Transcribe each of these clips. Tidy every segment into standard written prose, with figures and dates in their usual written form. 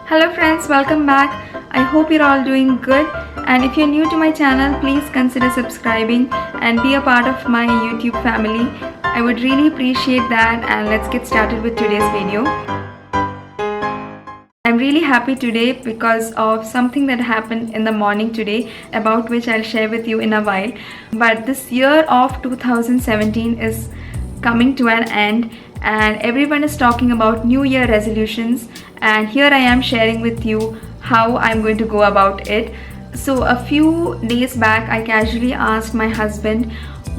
Hello friends, welcome back. I hope you're all doing good, and if you're new to my channel, please consider subscribing and be a part of my YouTube family. I would really appreciate that, and let's get started with today's video. I'm really happy today because of something that happened in the morning today, about which I'll share with you in a while. But this year of 2017 is coming to an end, and everyone is talking about New Year resolutions, and here I am sharing with you how I'm going to go about it. So a few days back I casually asked my husband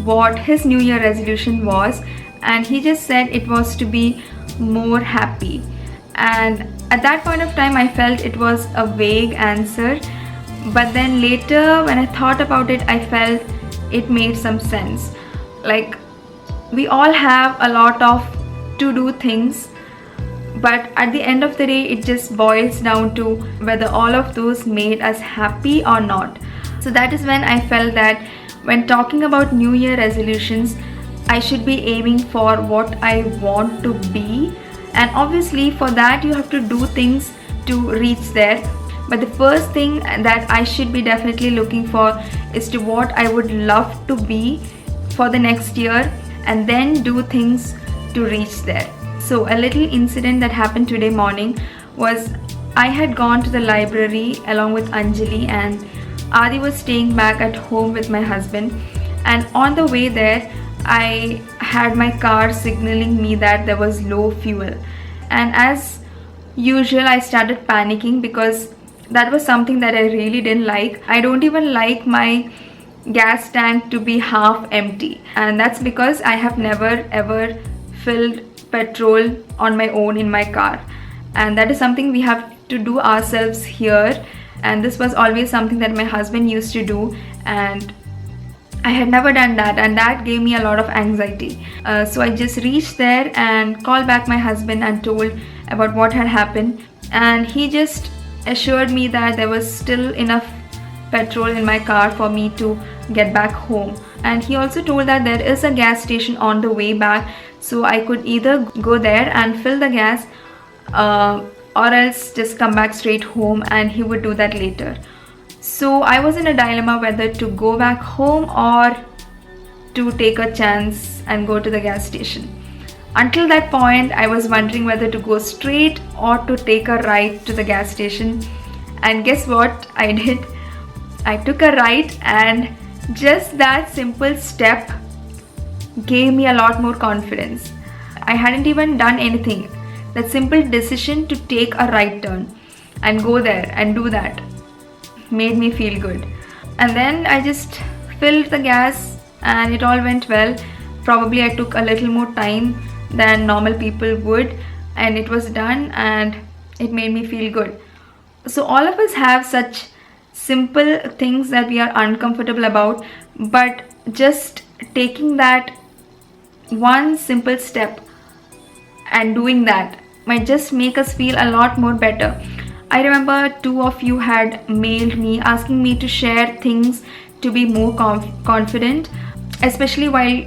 what his New Year resolution was, and he just said it was to be more happy. And at that point of time I felt it was a vague answer, but then later when I thought about it, I felt it made some sense. Like, we all have a lot of to-do things, but at the end of the day it just boils down to whether all of those made us happy or not. So that is when I felt that when talking about New Year resolutions, I should be aiming for what I want to be, and obviously for that you have to do things to reach there. But the first thing that I should be definitely looking for is to what I would love to be for the next year, and then do things to reach there. So a little incident that happened today morning was, I had gone to the library along with Anjali, and Adi was staying back at home with my husband, and on the way there I had my car signaling me that there was low fuel, and as usual I started panicking because that was something that I really didn't like. I don't even like my gas tank to be half empty, and that's because I have never ever filled petrol on my own in my car, and that is something we have to do ourselves here, and this was always something that my husband used to do, and I had never done that, and that gave me a lot of anxiety. So I just reached there and called back my husband and told about what had happened, and he just assured me that there was still enough petrol in my car for me to get back home. And he also told that there is a gas station on the way back, so I could either go there and fill the gas or else just come back straight home, and he would do that later. So I was in a dilemma whether to go back home or to take a chance and go to the gas station. Until that point I was wondering whether to go straight or to take a ride to the gas station, and guess what I did? I took a ride, and just that simple step gave me a lot more confidence. I hadn't even done anything. That simple decision to take a right turn and go there and do that made me feel good. And then I just filled the gas and it all went well. Probably I took a little more time than normal people would, and it was done, and it made me feel good. So all of us have such simple things that we are uncomfortable about, but just taking that one simple step and doing that might just make us feel a lot more better. I remember two of you had mailed me asking me to share things to be more confident, especially while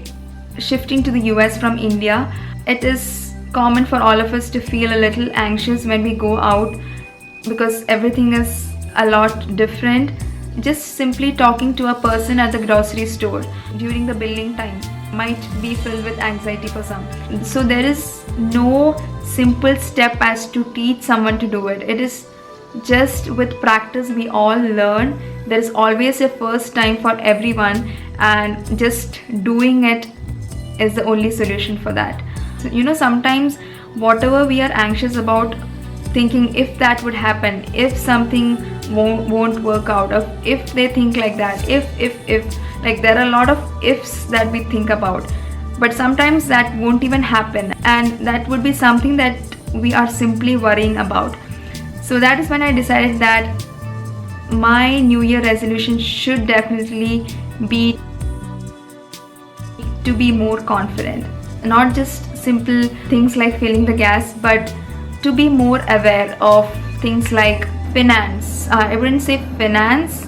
shifting to the US from India. It is common for all of us to feel a little anxious when we go out because everything is a lot different. Just simply talking to a person at the grocery store during the billing time might be filled with anxiety for some. So there is no simple step as to teach someone to do it. It is just with practice we all learn. There is always a first time for everyone, and just doing it is the only solution for that. So, sometimes whatever we are anxious about, thinking if that would happen, if something won't work out, if they think like that, if like, there are a lot of ifs that we think about, but sometimes that won't even happen, and that would be something that we are simply worrying about. So that is when I decided that my New Year resolution should definitely be to be more confident. Not just simple things like filling the gas, but to be more aware of things like finance. I wouldn't say finance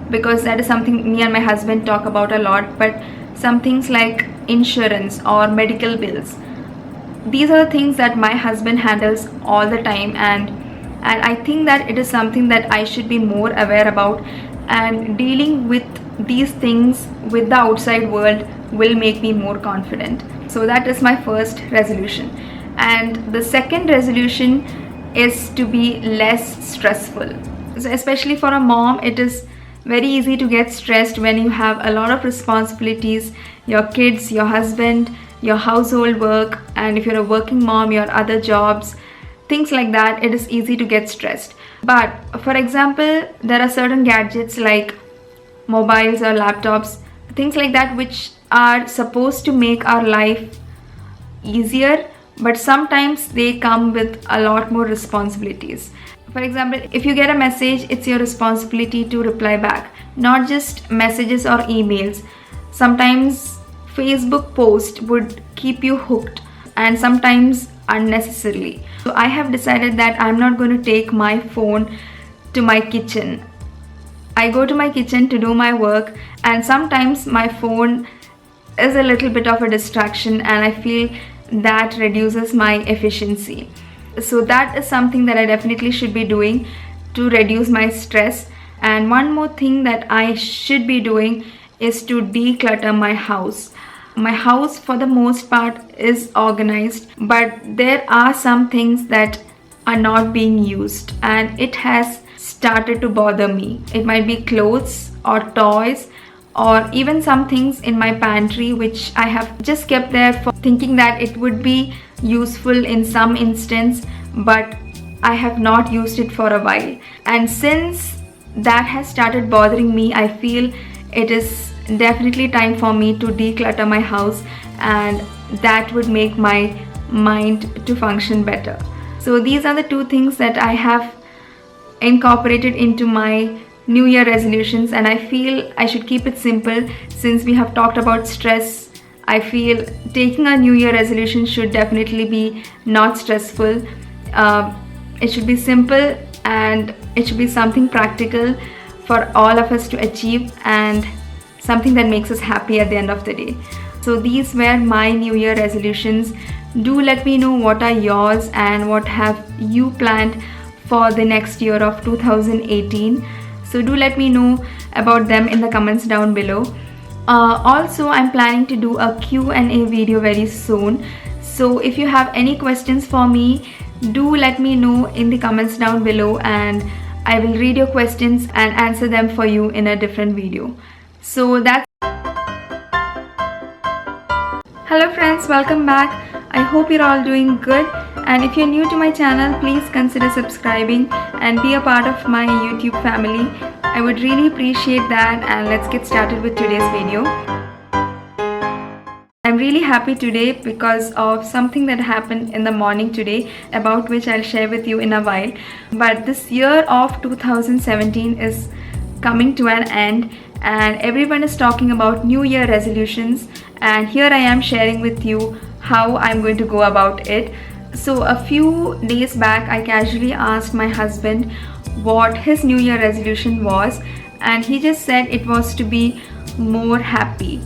because that is something me and my husband talk about a lot, but some things like insurance or medical bills. These are the things that my husband handles all the time, and and I think that it is something that I should be more aware about, and dealing with these things with the outside world will make me more confident. So that is my first resolution. And the second resolution is to be less stressful. So especially for a mom, it is very easy to get stressed when you have a lot of responsibilities, your kids, your husband, your household work, and if you're a working mom, your other jobs, things like that. It is easy to get stressed. But for example, there are certain gadgets like mobiles or laptops, things like that, which are supposed to make our life easier, but sometimes they come with a lot more responsibilities. For example, if you get a message, it's your responsibility to reply back, not just messages or emails. Sometimes Facebook post would keep you hooked, and sometimes unnecessarily. So I have decided that I'm not going to take my phone to my kitchen. I go to my kitchen to do my work, and sometimes my phone is a little bit of a distraction, and I feel that reduces my efficiency. So that is something that I definitely should be doing to reduce my stress. And one more thing that I should be doing is to declutter my house. My house for the most part is organized, but there are some things that are not being used, and it has started to bother me. It might be clothes or toys, or even some things in my pantry which I have just kept there for thinking that it would be useful in some instance, but I have not used it for a while. And since that has started bothering me, I feel it is definitely time for me to declutter my house, and that would make my mind to function better. So these are the two things that I have incorporated into my New Year resolutions, and I feel I should keep it simple. Since we have talked about stress, I feel taking a New Year resolution should definitely be not stressful. It should be simple, and it should be something practical for all of us to achieve, and something that makes us happy at the end of the day. So these were my New Year resolutions. Do let me know what are yours and what have you planned for the next year of 2018. So do let me know about them in the comments down below. Also, I'm planning to do a Q&A video very soon. So if you have any questions for me, do let me know in the comments down below, and I will read your questions and answer them for you in a different video. So that's... Hello friends, welcome back. I hope you're all doing good, and if you're new to my channel, please consider subscribing and be a part of my YouTube family. I would really appreciate that, and let's get started with today's video. I'm really happy today because of something that happened in the morning today, about which I'll share with you in a while. But this year of 2017 is coming to an end, and everyone is talking about New Year resolutions, and here I am sharing with you how I'm going to go about it. So a few days back, I casually asked my husband what his New Year resolution was, and he just said it was to be more happy.